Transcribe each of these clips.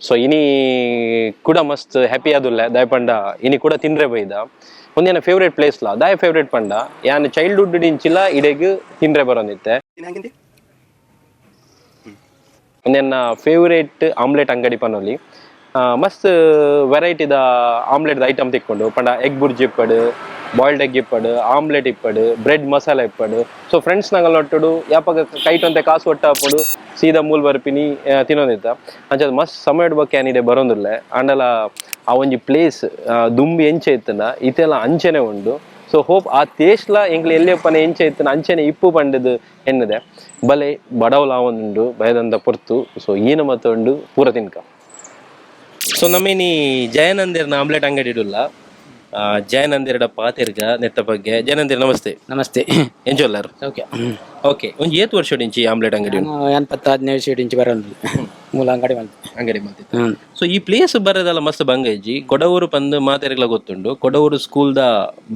so ಇನಿ ಕೂಡ ಮಸ್ತ್ ಹ್ಯಾಪಿ ಆದುಲ್ಲ ದಾಯ್ ಪಂಡ ಇನಿ ಕೂಡ ತಿನ್ರೆ ಬೈದ ಒಂದೇನ ಫೇವ್ರೇಟ್ ಪ್ಲೇಸ್ ಲಾ ದಾಯ್ ಫೇವ್ರೇಟ್ ಪಂಡ ಯಾನ್ ಚೈಲ್ಡ್ಹುಡ್ ಡಿಂಚಿಲ್ಲ ಇಡೆಗ್ ತಿನ್ರೆ ಬರೋಂದಿತ್ತೆ ಒಂದೇನ ಫೇವ್ರೇಟ್ ಆಮ್ಲೆಟ್ ಅಂಗಡಿ ಪನ್ನೊಲಿ ಮಸ್ತ್ ವೆರೈಟಿದ ಆಮ್ಲೆಟ್ ಐಟಮ್ ತಿಕ್ಕೊಂಡು ಪಂಡ ಎಗ್ ಬುರ್ಜಿ ಇಪ್ಪಡು ಬಾಯ್ಲ್ಡ್ ಎಗ್ ಇಪ್ಪಡು ಆಮ್ಲೆಟ್ ಇಪ್ಪಡು ಬ್ರೆಡ್ ಮಸಾಲ ಇಪ್ಪಡು ಸೊ ಫ್ರೆಂಡ್ಸ್ ನಂಗಲ್ ಒಟ್ಟುಡು ಯಾಪಗ ಕೈಟೊಂತೆ ಕಾಸು ಒಟ್ಟ ಹಾಪಡು ಸೀದಾ ಮೂಲ್ ಬರ್ಪಿನಿ ತಿನ್ನೋದಿತ್ತ ಅಂಚದ ಮಸ್ತ್ ಸಮಯಡ್ ಬಗ್ಗೆ ಏನಿದೆ ಬರೋದಿಲ್ಲ ಅಂಡಲ ಆ ಒಂಜಿ ಪ್ಲೇಸ್ ದುಂಬಿ ಎಂಚೆ ಇತ್ತನ ಇತೆಲ್ಲ ಅಂಚೆನೆ ಉಂಡು ಸೊ ಹೋಪ್ ಆ ಟೇಸ್ಟ್ಲ ಎಂಕ್ಲೆ ಎಲ್ಲಿಯಪ್ಪನ ಎಂಚೆ ಇತ್ತನ ಅಂಚೆನೆ ಇಪ್ಪು ಪಂಡದು ಎನ್ನದೆ ಬಲೆ ಬಡವಲ ಉಂಡು ಬಯದಂದ ಪೊರ್ತು ಸೊ ಈನ ಮತ್ತೊಂಡು ಪೂರ ತಿನ್ಕ ಸೊ ನಮ್ಮೇನಿ ಜಯನಂದಿರ್ನ ಆಮ್ಲೆಟ್ ಅಂಗಡಿ ಇಡುಲ್ಲ ಜಯನಂದಿರಡ ಪಾತೆರ್ಗ ನೆತ್ತ ಬಗ್ಗೆ ಜಯನಂದಿರ ನಮಸ್ತೆ ನಮಸ್ತೆ ಎಂಜೋಲ್ಲರ್ ಓಕೆ ಓಕೆ ಒಂದು ಏತ್ ವರ್ಷ ಇಂಚಿ ಆಮ್ಲೆಟ್ ಅಂಗಡಿ ಎನ್ಪತ್ತು 15 ಇಂಚ್ ಬರೋದು ಮೂಲ ಅಂಗಡಿ ಮಾಡ್ತಿತ್ತು ಸೊ ಈ ಪ್ಲೇಸ್ ಬರೋದಲ್ಲ ಮಸ್ತ್ ಬಂಗೈಜಿ ಕೊಡವೂರು ಪಂದ್ ಮಾತೆರ್ಗಳ ಗೊತ್ತುಂಡು ಕೊಡವೂರು ಸ್ಕೂಲ್ದ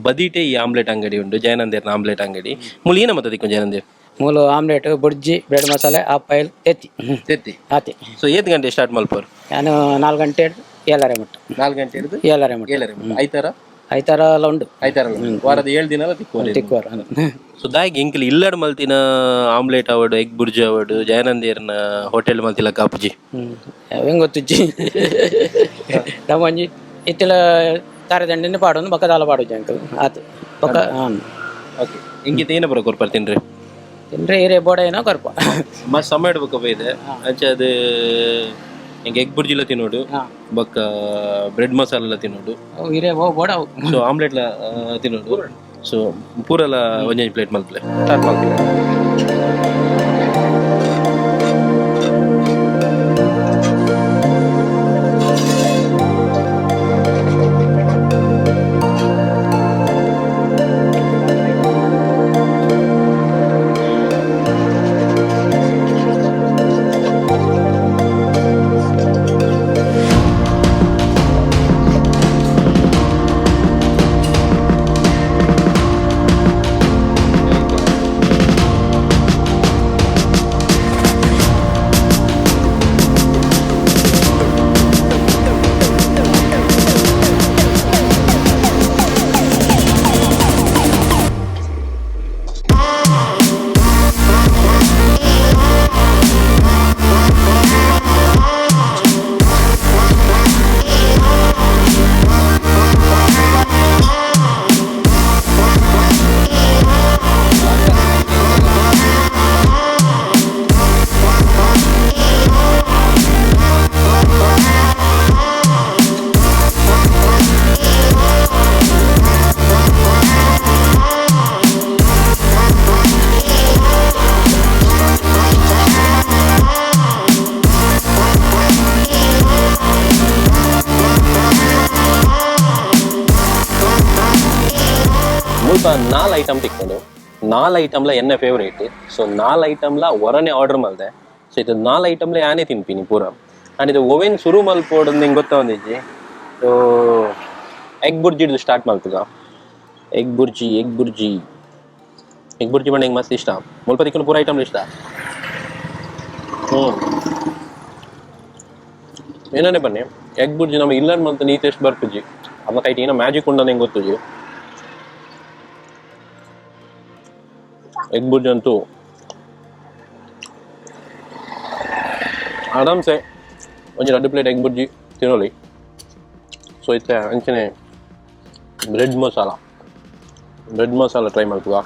ಬದಿಟೆ ಈ ಆಮ್ಲೆಟ್ ಅಂಗಡಿ ಉಂಡು ಜಯನಂದಿರ್ನ ಆಮ್ಲೆಟ್ ಅಂಗಡಿ ಮೂಲ ಏನ ಮತ್ತದಿಕ್ಕು ಜಯನಂದಿರ್ ಮೂಲು ಆಮ್ಲೆಟ್ ಬುರ್ಜಿ ಬ್ರೆಡ್ ಮಸಾಲೆ ಆಪಾಯಿಲ್ ತೆತ್ತಿ ಆತಿ ಸೊ ಏತ್ ಗಂಟೆ ಸ್ಟಾರ್ಟ್ ಮಲ್ಪರ್ ನಾನು 4 ಗಂಟೆ 7:30 ಮಟ್ಟ 4 ಗಂಟೆ ಹಿಡಿದು 7:30 ಮಟ್ಟ ಐತಾರ ಎಲ್ಲ ಉಂಡು ವಾರದ 7 ದಿನ ತಿಕ್ಕೋರ್ ಸೊ ದಾಯಿಗೆ ಎಂಕಲ್ ಇಲ್ಲಡ್ ಮಲ್ತಿನ ಆಮ್ಲೆಟ್ ಅವಡು ಎಗ್ ಬುರ್ಜಿ ಅವಡು ಜಯನಂದಿರ್ನ ಹೋಟೆಲ್ ಮಲ್ತಿಲ ಕಾಪುಜಿ ಹೆಂಗ್ ಗೊತ್ತುಜ್ಜಿ ನಮ್ಮ ಒಂಜಿ ಇತ್ತಿಲ ತಾರದಂಡಿನ ಪಾಡೊಂದು ಬಕ್ಕದಾಲ ಪಾಡುಜಿ ಅಂಕಲ್ ಆತು ಬಕ್ಕ ಓಕೆ ಇಂಗಿತ ಏನ ಬರೋ ಕೊರ್ಪರ್ ತಿನ್ರಿ ತಿನ್ರಿ ಹಿರೇ ಬೋಡ ಏನೋ ಕೊರ್ಪ ಮಸ್ತ್ ಸಮಯ ಇಡ್ಬೇಕು ಬೈದೆ ಅಂಚೆ ಅದು ಹಿಂಗೆ ಎಗ್ ಬುರ್ಜಿಲ ತಿನ್ನೋಡು ಬೊಕ್ಕ ಬ್ರೆಡ್ ಮಸಾಲ ಎಲ್ಲ ತಿನ್ನೋಡು ಹಿರೇ ಬೋಡ ಸೊ ಆಮ್ಲೆಟ್ ತಿನ್ನೋಡು ಸೊ ಪೂರೆಲ್ಲ ಒಂಜೊಂಜಿ ಪ್ಲೇಟ್ ಮಲ್ಪಲೆ ಸ್ಟಾರ್ಟ್ ಮಲ್ಪಲೆ ನಾಲ್ ಐಟಮ್ ತಿಕ್ಕೊಂಡು 4 ಐಟಮ್ಲ ಎನ್ನ ಫೇವ್ರೇಟ್ ಸೊ 4 ಐಟಮ್ಲ ಹೊರನೆ ಆರ್ಡರ್ ಮಲ್ದೆ ಸೊ ಇದು 4 ಐಟಮ್ಲ ಯಾನೇ ತಿನ್ಪಿನಿ ಪೂರ ನಾನು ಇದು ಓವೆನ್ ಶುರು ಮಲ್ಪೋಡು ನಿಂಗೆ ಗೊತ್ತಾವಂದಿಜ್ಜಿ ಸೊ ಎಗ್ ಬುರ್ಜಿ ಸ್ಟಾರ್ಟ್ ಮಲ್ತದ ಎಗ್ ಬುರ್ಜಿ ಬಂಡ ಹಿಂಗೆ ಮಸ್ತ್ ಇಷ್ಟ ಮುಲ್ಪ ತಿಕ್ಕೊಂಡು ಪೂರ ಐಟಮ್ ಇಷ್ಟ ಏನೇ ಬನ್ನಿ ಎಗ್ ಬುರ್ಜಿ ನಮ್ಗೆ ಇಲ್ಲ ಮಲ್ತ ನೀ ಟೇಸ್ಟ್ ಬರ್ಪುಜಿ ಅದನ್ನ ಕೈಟ್ ಏನೋ ಮ್ಯಾಜಿಕ್ ಉಂಡ ನಿಂಗೆ ಗೊತ್ತುಜಿ ಎಗ್ ಬುರ್ಜಿ ಅಂತೂ ಆರಾಮ್ಸೆ ಒಂದು 2 ಪ್ಲೇಟ್ ಎಗ್ ಬುರ್ಜಿ ತಿನ್ನೋಲಿ ಸೊ ಇತ್ತೆ ಅಂಚನೆ ಬ್ರೆಡ್ ಮಸಾಲ ಟ್ರೈ ಮಾಡ್ತೀವ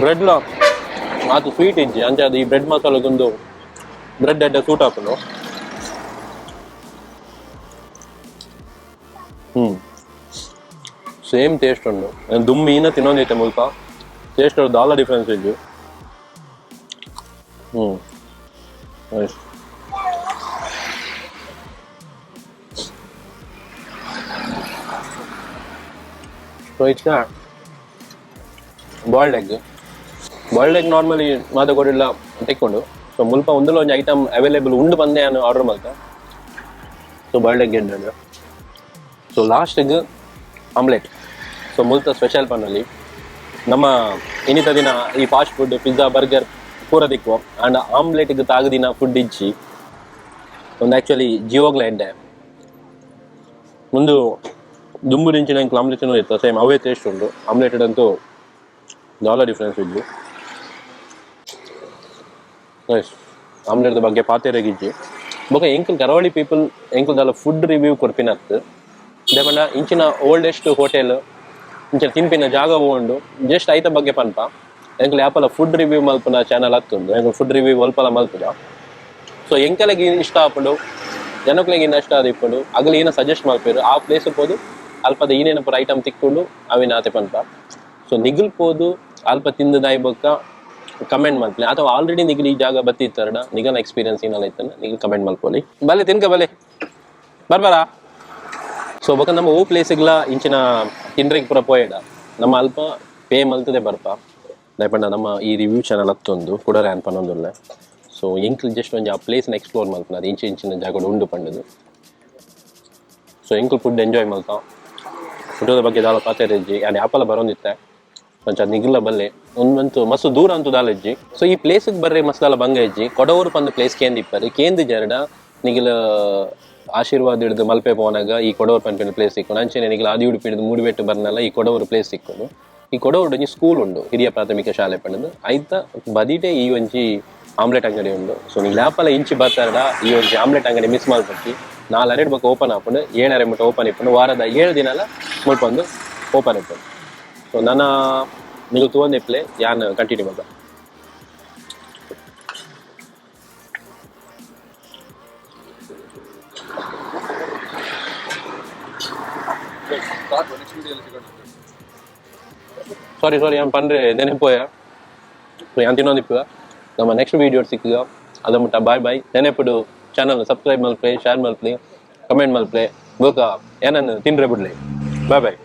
ಬ್ರೆಡ್ಲ ಅದು ಸ್ವೀಟ್ ಇಜ್ಜಿ ಅಂಚೆ ಅದು ಈ ಬ್ರೆಡ್ ಮಸಾಲಗೊಂದು ಬ್ರೆಡ್ ಎಡ್ಡೆ ಸೂಟ್ ಹಾಕೊಂಡು ಸೇಮ್ ಟೇಸ್ಟ್ ಉಂಡು ದುಮ್ಮೀನ ತಿನ್ನೊಂದೈತೆ ಮುಲ್ಪ ಟೇಸ್ಟ್ ದಾಲ ಡಿಫ್ರೆನ್ಸ್ ಇದ್ದು so it's boiled egg normally ಮಾತ ಕೊಡಿಲ್ಲ ತೆಕ್ಕೊಂಡು ಸೊ ಮುಲ್ಪ ಒಂದಲ್ಲ ಒಂದು ಐಟಮ್ ಅವೈಲೇಬಲ್ ಉಂಡು ಬಂದೆ ನಾನು ಆರ್ಡರ್ ಮಾಡ್ತ ಸೊ ಬಾಯ್ಲ್ಡ್ ಎಗ್ ಎಡ್ಡೆ ಸೊ ಲಾಸ್ಟಿಗೆ ಆಮ್ಲೆಟ್ ಸೊ ಮುಲ್ತ ಸ್ಪೆಷಲ್ ಪನ್ನಲ್ಲಿ ನಮ್ಮ ಇನ್ನಿತ ದಿನ ಈ ಫಾಸ್ಟ್ ಫುಡ್ ಪಿಜ್ಜಾ ಬರ್ಗರ್ ಪೂರ ದಿಕ್ಕು ಆ್ಯಂಡ್ ಆಮ್ಲೆಟ್ಗೆ ತಾಗದಿನ ಫುಡ್ ಇಜ್ಜಿ ಒಂದು ಆ್ಯಕ್ಚುಲಿ ಜೀವೋಗ್ಲ ಎಡ್ಡೆ ಮುಂದು ದುಂಬುರಿಂಚಿನ ಇಂಕ್ಲು ಆಮ್ಲೆಟ್ ಇರ್ತದೆ ಸೇಮ್ ಅವೇ ಟೇಸ್ಟ್ ಉಂಟು ಆಮ್ಲೆಟೆಡ್ ಅಂತೂ ಡಾಲರ್ ಡಿಫ್ರೆನ್ಸ್ ಇದ್ದು ಆಮ್ಲೆಟ್ ಬಗ್ಗೆ ಪಾತೆರೆಗಿಜ್ಜಿ ಬೊಕ ಎಂಕಲ್ ಕರಾವಳಿ ಪೀಪಲ್ ಎಂಕಲ್ದಲ್ಲ ಫುಡ್ ರಿವ್ಯೂ ಕೊಡ್ಪಿನತ್ತು ದೇಪಂಡ ಇಂಚಿನ ಓಲ್ಡೆಸ್ಟ್ ಹೋಟೆಲ್ ಇಂಚಿನ ತಿನ್ಪಿನ ಜಾಗ ಹೋಗೊಂಡು ಜಸ್ಟ್ ಐತ ಬಗ್ಗೆ ಪನ್ಪ ಎಂಕಲ್ ಯಾಪಲ ಫುಡ್ ರಿವ್ಯೂ ಮಲ್ಪನ ಚಾನಲ್ ಹತ್ತುಂಡು ಎಂಕಲ್ ಫುಡ್ ರಿವ್ಯೂ ಒಲ್ಪಲ ಮಲ್ಪುದ ಸೊ ಎಂಕಲೆಗೆ ಇಷ್ಟ ಆಪಡು ಜನಕ್ಲೆಗೆ ಇಷ್ಟ ಆದ ಇಪ್ಪಡು ಅಗಲಿ ಏನ ಸಜೆಸ್ಟ್ ಮಲ್ಪೇರು ಆ ಪ್ಲೇಸ್ ಹೋದು ಅಲ್ಪದ ಏನೇನು ಪೂರ ಐಟಮ್ ತಿಕ್ಕೊಂಡು ಅವಿನ ಆತೆ ಪನ್ಪ ಸೊ ನಿಗಲ್ಪೋದು ಅಲ್ಪ ತಿಂದದಾಯಿ ಬೊಕ್ಕ ಕಮೆಂಟ್ ಮಲ್ಪಲಿ ಅಥವಾ ಆಲ್ರೆಡಿ ನಿಗಲ್ ಈ ಜಾಗ ಬತ್ತಿತ್ತರಡ ನಿಗಲ್ ಎಕ್ಸ್ಪೀರಿಯನ್ಸ್ ಏನೆಲ್ಲ ಇತ್ತನ ನಿಗಲ್ ಕಮೆಂಟ್ ಮಲ್ಪೋಲಿ ಬಲೆ ತಿನ್ಕ ಬಲೆ ಬರ್ಬಾರಾ ಸೊ ಬೊಕ ನಮ್ಮ ಓ ಪ್ಲೇಸಿಗ್ಲ ಇಂಚಿನ ತಿನ್ರಿಗೆ ಪೂರ ಪೋಯಡ ನಮ್ಮ ಅಲ್ಪ ಪೇ ಮಲ್ತದೆ ಬರ್ಪ ದಯಪಂಡ ನಮ್ಮ ಈ ರಿವ್ಯೂ ಚಾನಲ್ ಹತ್ತೊಂದು ಕುಡರೆ ಅನ್ಪನ್ನೊಂದುಲ್ಲ ಸೊ ಎಂಕ್ಲು ಜಸ್ಟ್ ಒಂಜಿ ಆ ಪ್ಲೇಸ್ನ ಎಕ್ಸ್ಪ್ಲೋರ್ ಮಲ್ಪನ ಅದು ಇಂಚಿನ ಜಾಗ ಉಂಡು ಪಂಡದು ಸೊ ಎಂಕ್ಲು ಫುಡ್ ಎಂಜಾಯ್ ಮಲ್ತ ಫುಡ್ದ ಬಗ್ಗೆ ದಾಲ ಪಾತೆರೆಜ್ಜಿ ಆ್ಯಂಡ್ ಆಪಲ ಬರೋಂದಿತ್ತೆ ಕೊಂಚ ನಿಗಲ ಬಲ್ಲೆ ಒಂದಂತೂ ಮಸ್ತ್ ದೂರ ಅಂತೂ ದಾಲೆಜ್ಜಿ ಸೊ ಈ ಪ್ಲೇಸಿಗೆ ಬರ್ರೆ ಮಸ್ತಾಲ ಬಂಗ ಇಜ್ಜಿ ಕೊಡವೂರು ಪಂದ ಪ್ಲೇಸ್ ಕೇಂದಿಪ್ಪರು ಕೇಂದಿ ಜರಡ ನಿಗಲ ಆಶೀರ್ವಾದ ಹಿಡಿದು ಮಲ್ಪೆ ಪೋನಾಗ ಈ ಕೊಡವೂರು ಪಂಪಿನ ಪ್ಲೇಸ್ ಸಿಕ್ಕೊಂಡು ಅಂಚೆನೆ ನಿಗಲ ಆದಿ ಉಡುಪಿ ಹಿಡಿದು ಮೂಡಿಬೆಟ್ಟು ಬರ್ನಲ್ಲ ಈ ಕೊಡವೂರು ಪ್ಲೇಸ್ ಸಿಕ್ಕೊಂಡು ಈ ಕೊಡವೂರು ಒಂಜಿ ಸ್ಕೂಲ್ ಉಂಡು ಹಿರಿಯ ಪ್ರಾಥಮಿಕ ಶಾಲೆ ಪಂಡದು ಐತ ಬದಿಟೆ ಈ ಒಂಜಿ ಆಮ್ಲೆಟ್ ಅಂಗಡಿ ಉಂಡು ಸೊ ನೀವು ಲ್ಯಾಪಲ್ಲ ಇಂಚಿ ಬರ್ತಾರಡ ಈ ಒಂಜಿ ಆಮ್ಲೆಟ್ ಅಂಗಡಿ ಮಿಸ್ ಮಾಡ್ಬಿಟ್ಟು 4 ಬಕ್ಕ ಓಪನ್ ಆಪುಂಡು 7 ಮುಟ್ಟ ಓಪನ್ ಇಪ್ಪುಂಡು ವಾರದ 7 ದಿನ ಮುಟ್ಪಂದು ಓಪನ್ ಇಪ್ಪುಂಡು ಸೊ ನನ್ನ ನೀವು ತಗೊಂಡಿಪ್ಲೆ ಯಾನ್ ಕಂಟಿನ್ಯೂ ಮಾಡ ಸಾರಿ ಯಾನ್ ಪಂಡ್ರೆ ನೆನೆಪೋಯ ಯಾನ್ ತಿನ್ನೋದಿಪ್ಪ ನಮ್ಮ ನೆಕ್ಸ್ಟ್ ವಿಡಿಯೋ ಸಿಕ್ಕ ಅದ ಮುಟ್ಟ ಬಾಯ್ ನೆನೆಪುಡು ಚಾನಲ್ ಸಬ್ಸ್ಕ್ರೈಬ್ ಮಲ್ಪೆ ಶೇರ್ ಮಲ್ಪಲಿ ಕಮೆಂಟ್ ಮಲ್ಪಲೆ ಗೋಕ ಏನನ್ನು ತಿನ್ರೆ ಬಿಡ್ಲಿ ಬಾಯ್